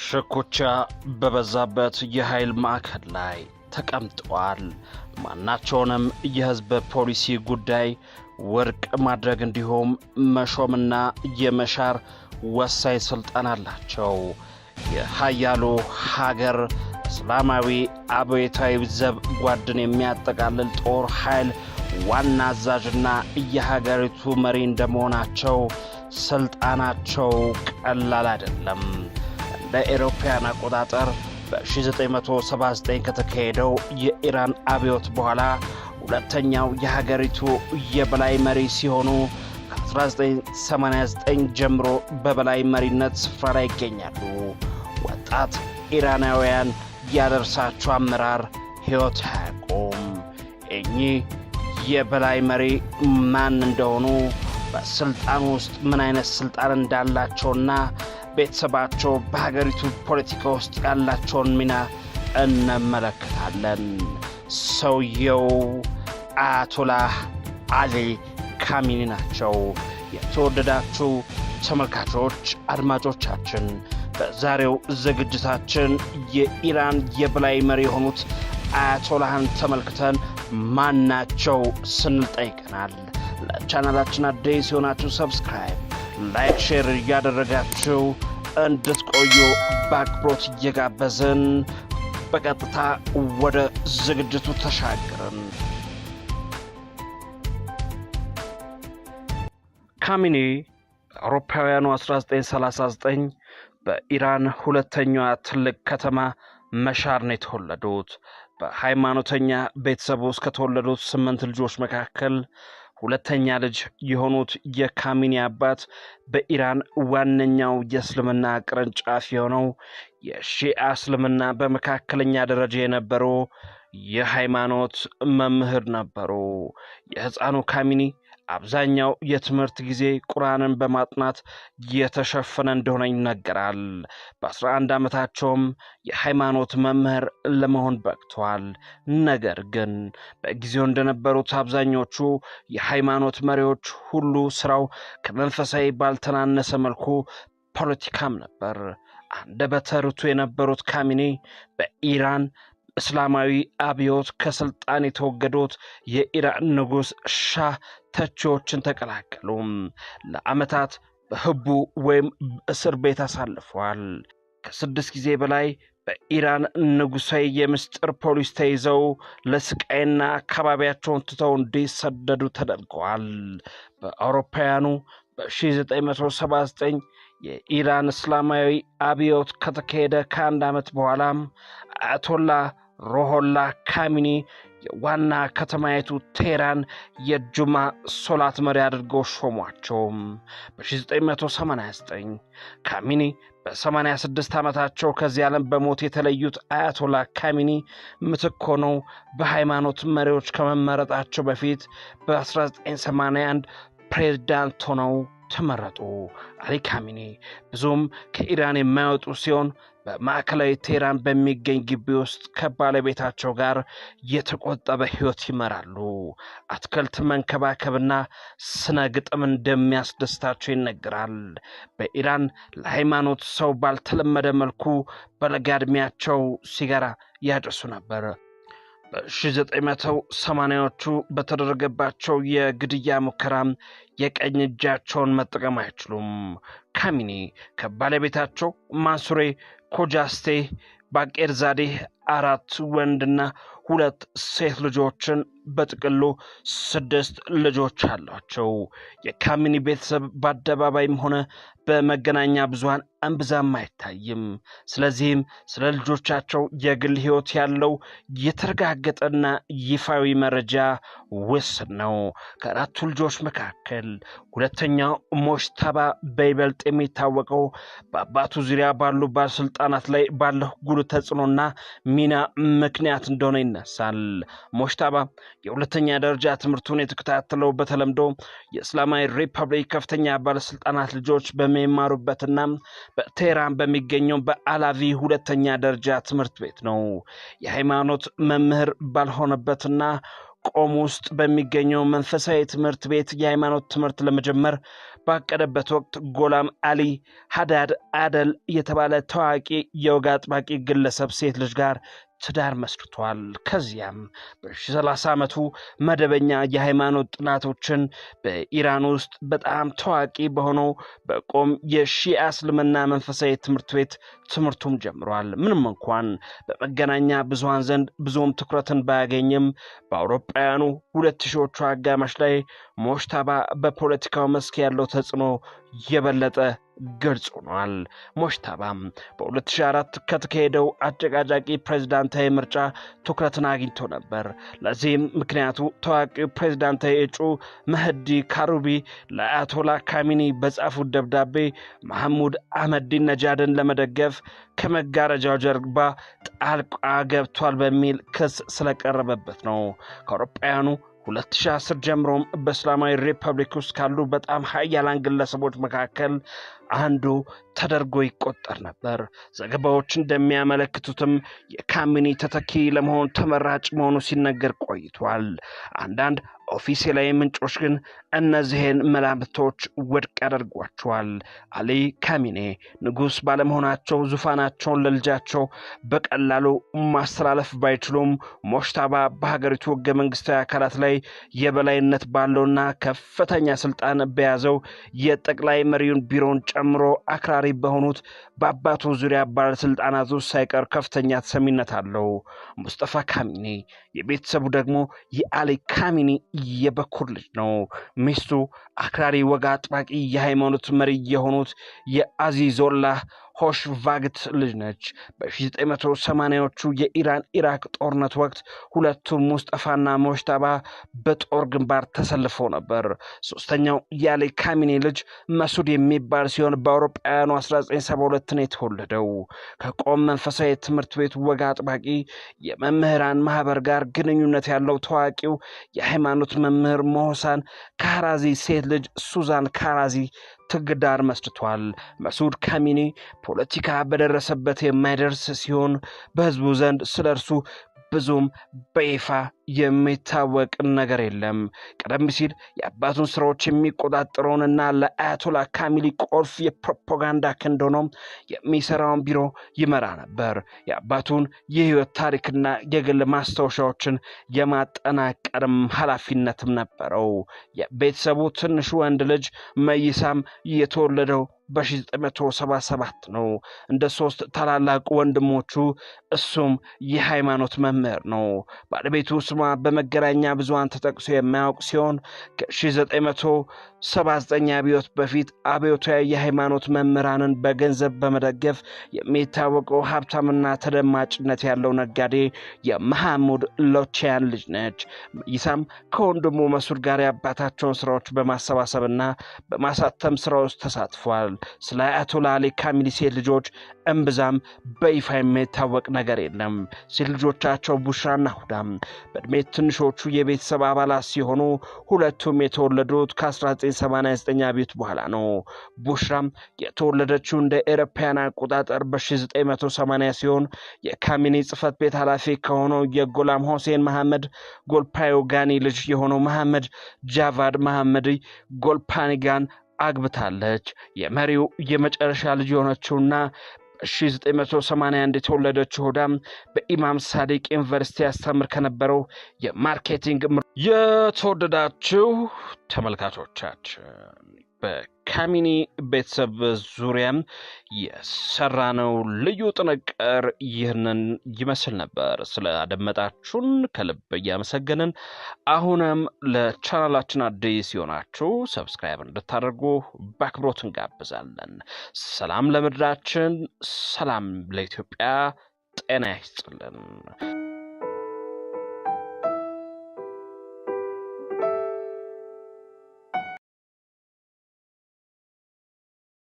ሽኩቻ በበዛበት የኃይል ማዕከል ላይ ተቀምጠዋል። ማናቸውንም የህዝብ ፖሊሲ ጉዳይ ወርቅ ማድረግ እንዲሁም መሾምና የመሻር ወሳኝ ስልጣን አላቸው። የሃያሉ ሀገር እስላማዊ አብዮታዊ ዘብ ጓድን የሚያጠቃልል ጦር ኃይል ዋና አዛዥና የሀገሪቱ መሪ እንደመሆናቸው ስልጣናቸው ቀላል አይደለም። ለአውሮፓውያን አቆጣጠር በ1979 ከተካሄደው የኢራን አብዮት በኋላ ሁለተኛው የሀገሪቱ የበላይ መሪ ሲሆኑ ከ1989 ጀምሮ በበላይ መሪነት ስፍራ ላይ ይገኛሉ። ወጣት ኢራናውያን ያደርሳቸው አመራር ሕይወት አያውቁም። እኚህ የበላይ መሪ ማን እንደሆኑ በስልጣን ውስጥ ምን አይነት ስልጣን እንዳላቸውና ቤተሰባቸው በሀገሪቱ ፖለቲካ ውስጥ ያላቸውን ሚና እንመለከታለን። ሰውየው አያቶላህ አሊ ካሚኒ ናቸው። የተወደዳችሁ ተመልካቾች አድማጮቻችን፣ በዛሬው ዝግጅታችን የኢራን የበላይ መሪ የሆኑት አያቶላህን ተመልክተን ማናቸው ስንል ጠይቀናል። ለቻናላችን አዲስ የሆናችሁ ሰብስክራይብ፣ ላይክ፣ ሼር እያደረጋችሁ እንድትቆዩ በአክብሮት እየጋበዝን በቀጥታ ወደ ዝግጅቱ ተሻገርን። ካሚኒ አውሮፓውያኑ 1939 በኢራን ሁለተኛዋ ትልቅ ከተማ መሻር ነው የተወለዱት። በሃይማኖተኛ ቤተሰብ ውስጥ ከተወለዱት 8 ልጆች መካከል ሁለተኛ ልጅ የሆኑት የካሚኒ አባት በኢራን ዋነኛው የእስልምና ቅርንጫፍ የሆነው የሺዓ እስልምና በመካከለኛ ደረጃ የነበሩ የሃይማኖት መምህር ነበሩ። የሕፃኑ ካሚኒ አብዛኛው የትምህርት ጊዜ ቁርአንን በማጥናት የተሸፈነ እንደሆነ ይነገራል። በ11 ዓመታቸውም የሃይማኖት መምህር ለመሆን በቅተዋል። ነገር ግን በጊዜው እንደነበሩት አብዛኞቹ የሃይማኖት መሪዎች ሁሉ ስራው ከመንፈሳዊ ባልተናነሰ መልኩ ፖለቲካም ነበር። አንደበተ ርቱዕ የነበሩት ካሚኒ በኢራን እስላማዊ አብዮት ከስልጣን የተወገዱት የኢራን ንጉሥ ሻህ ተቺዎችን ተቀላቀሉ። ለዓመታት በህቡ ወይም እስር ቤት አሳልፈዋል። ከ6 ጊዜ በላይ በኢራን ንጉሣዊ የምስጢር ፖሊስ ተይዘው ለስቃይና አካባቢያቸውን ትተው እንዲሰደዱ ተደርገዋል። በአውሮፓውያኑ በ1979 የኢራን እስላማዊ አብዮት ከተካሄደ ከ1 ዓመት በኋላም አያቶላ ሮሆላ ካሚኒ የዋና ከተማይቱ ቴህራን የጁማ ሶላት መሪ አድርገው ሾሟቸው። በ1989 ካሚኒ በ86 ዓመታቸው ከዚህ ዓለም በሞት የተለዩት አያቶላ ካሚኒ ምትክ ሆነው በሃይማኖት መሪዎች ከመመረጣቸው በፊት በ1981 ፕሬዝዳንት ሆነው ተመረጡ። አሊ ካሚኒ ብዙም ከኢራን የማይወጡ ሲሆን በማዕከላዊ ቴህራን በሚገኝ ግቢ ውስጥ ከባለቤታቸው ጋር የተቆጠበ ሕይወት ይመራሉ። አትክልት መንከባከብና ስነ ግጥም እንደሚያስደስታቸው ይነገራል። በኢራን ለሃይማኖት ሰው ባልተለመደ መልኩ በለጋ ዕድሜያቸው ሲጋራ ያጨሱ ነበር። በ1980ዎቹ በተደረገባቸው የግድያ ሙከራም የቀኝ እጃቸውን መጠቀም አይችሉም። ካሚኒ ከባለቤታቸው ማንሱሬ ኮጃስቴ ባቄርዛዴ 4 ወንድና 2 ሴት ልጆችን በጥቅሉ 6 ልጆች አሏቸው። የካሚኒ ቤተሰብ በአደባባይም ሆነ በመገናኛ ብዙሃን እምብዛም አይታይም። ስለዚህም ስለ ልጆቻቸው የግል ሕይወት ያለው የተረጋገጠና ይፋዊ መረጃ ውስን ነው። ከ4ቱ ልጆች መካከል ሁለተኛው ሞሽታባ በይበልጥ የሚታወቀው በአባቱ ዙሪያ ባሉ ባለስልጣናት ላይ ባለው ጉልህ ተጽዕኖና ሚና ምክንያት እንደሆነ ይነሳል። ሞሽታባ የሁለተኛ ደረጃ ትምህርቱን የተከታተለው በተለምዶ የእስላማዊ ሪፐብሊክ ከፍተኛ ባለስልጣናት ልጆች በሚማሩበትና በቴህራን በሚገኘው በአላቪ ሁለተኛ ደረጃ ትምህርት ቤት ነው። የሃይማኖት መምህር ባልሆነበትና ቆም ውስጥ በሚገኘው መንፈሳዊ ትምህርት ቤት የሃይማኖት ትምህርት ለመጀመር ባቀደበት ወቅት ጎላም አሊ ሀዳድ አደል የተባለ ታዋቂ የወግ አጥባቂ ግለሰብ ሴት ልጅ ጋር ትዳር መስርቷል። ከዚያም በ30 ዓመቱ መደበኛ የሃይማኖት ጥናቶችን በኢራን ውስጥ በጣም ታዋቂ በሆነው በቆም የሺዓ እስልምና መንፈሳዊ ትምህርት ቤት ትምህርቱም ጀምሯል። ምንም እንኳን በመገናኛ ብዙሃን ዘንድ ብዙም ትኩረትን ባያገኝም በአውሮፓውያኑ 2000ዎቹ አጋማሽ ላይ ሞጅተባ በፖለቲካው መስክ ያለው ተጽዕኖ የበለጠ ግልጽ ሆኗል። ሞጅተባ በ2004 ከተካሄደው አጨቃጫቂ ፕሬዝዳንታዊ ምርጫ ትኩረትን አግኝቶ ነበር። ለዚህም ምክንያቱ ታዋቂው ፕሬዝዳንታዊ እጩ መህዲ ካሩቢ ለአያቶላ ካሚኒ በጻፉት ደብዳቤ መሐሙድ አህመዲነጃድን ለመደገፍ ከመጋረጃው ጀርባ ጣልቃ ገብቷል በሚል ክስ ስለቀረበበት ነው። ከአውሮፓውያኑ 2010 ጀምሮም በእስላማዊ ሪፐብሊክ ውስጥ ካሉ በጣም ሀያላን ግለሰቦች መካከል አንዱ ተደርጎ ይቆጠር ነበር። ዘገባዎች እንደሚያመለክቱትም የካሚኒ ተተኪ ለመሆን ተመራጭ መሆኑ ሲነገር ቆይቷል። አንዳንድ ኦፊሴላዊ ምንጮች ግን እነዚህን መላምቶች ውድቅ ያደርጓቸዋል። አሊ ካሚኒ ንጉሥ ባለመሆናቸው ዙፋናቸውን ለልጃቸው በቀላሉ ማስተላለፍ ባይችሉም ሞጅተባ በሀገሪቱ ህገ መንግስታዊ አካላት ላይ የበላይነት ባለውና ከፍተኛ ስልጣን በያዘው የጠቅላይ መሪውን ቢሮን ጨምሮ አክራሪ በሆኑት በአባቱ ዙሪያ ባለስልጣናት ውስጥ ሳይቀር ከፍተኛ ተሰሚነት አለው። ሙስጠፋ ካሚኒ የቤተሰቡ ደግሞ የአሊ ካሚኒ የበኩር ልጅ ነው። ሚስቱ አክራሪ ወግ አጥባቂ የሃይማኖት መሪ የሆኑት የአዚዞላህ ሆሽቫግት ልጅ ነች። በ1980ዎቹ የኢራን ኢራቅ ጦርነት ወቅት ሁለቱም ሙስጠፋና ሞጅተባ በጦር ግንባር ተሰልፈው ነበር። ሶስተኛው የአሊ ካሚኒ ልጅ መሱድ የሚባል ሲሆን በአውሮፓውያኑ 1972 ነው የተወለደው። ከቆም መንፈሳዊ ትምህርት ቤት ወግ አጥባቂ የመምህራን ማህበር ጋር ግንኙነት ያለው ታዋቂው የሃይማኖት መምህር ሞህሳን ካራዚ ሴት ልጅ ሱዛን ካራዚ ትዳር መስርቷል። መሱድ ካሚኒ ፖለቲካ በደረሰበት የማይደርስ ሲሆን በህዝቡ ዘንድ ስለርሱ ብዙም በይፋ የሚታወቅ ነገር የለም። ቀደም ሲል የአባቱን ስራዎች የሚቆጣጠረውንና ለአያቶላ ካሚኒ ቁልፍ የፕሮፓጋንዳ ክንድ ሆኖ የሚሰራውን ቢሮ ይመራ ነበር። የአባቱን የህይወት ታሪክና የግል ማስታወሻዎችን የማጠናቀርም ኃላፊነትም ነበረው። የቤተሰቡ ትንሹ ወንድ ልጅ መይሳም የተወለደው በ1977 ነው። እንደ 3 ታላላቅ ወንድሞቹ እሱም የሃይማኖት መምህር ነው። ባለቤቱ ስሟ በመገናኛ ብዙሃን ተጠቅሶ የማያውቅ ሲሆን ከ1979 አብዮት በፊት አብዮታዊ የሃይማኖት መምህራንን በገንዘብ በመደገፍ የሚታወቀው ሀብታምና ተደማጭነት ያለው ነጋዴ የመሐሙድ ሎቺያን ልጅ ነች። ይሳም ከወንድሙ መሱድ ጋር የአባታቸውን ስራዎች በማሰባሰብና በማሳተም ስራ ውስጥ ተሳትፏል። ስለ አያቶላ አሊ ካሚኒ ሴት ልጆች እምብዛም በይፋ የሚታወቅ ነገር የለም። ሴት ልጆቻቸው ቡሽራና ሁዳም በእድሜ ትንሾቹ የቤተሰብ አባላት ሲሆኑ ሁለቱም የተወለዱት ከ1989 አብዮት በኋላ ነው። ቡሽራም የተወለደችው እንደ አውሮፓውያን አቆጣጠር በ1980 ሲሆን የካሚኒ ጽህፈት ቤት ኃላፊ ከሆነው የጎላም ሁሴን መሐመድ ጎልፓዮጋኒ ልጅ የሆነው መሐመድ ጃቫድ መሐመድ ጎልፓኒጋን አግብታለች። የመሪው የመጨረሻ ልጅ የሆነችውና 1981 የተወለደችው ሁዳም በኢማም ሳዲቅ ዩኒቨርሲቲ ያስተምር ከነበረው የማርኬቲንግ የተወደዳችሁ ተመልካቾቻችን በካሚኒ ቤተሰብ ዙሪያም የሰራነው ልዩ ጥንቅር ይህንን ይመስል ነበር። ስላደመጣችሁን ከልብ እያመሰገንን አሁንም ለቻናላችን አዲስ የሆናችሁ ሰብስክራይብ እንድታደርጉ በአክብሮት እንጋብዛለን። ሰላም ለምድራችን፣ ሰላም ለኢትዮጵያ፣ ጤና ይስጥልን።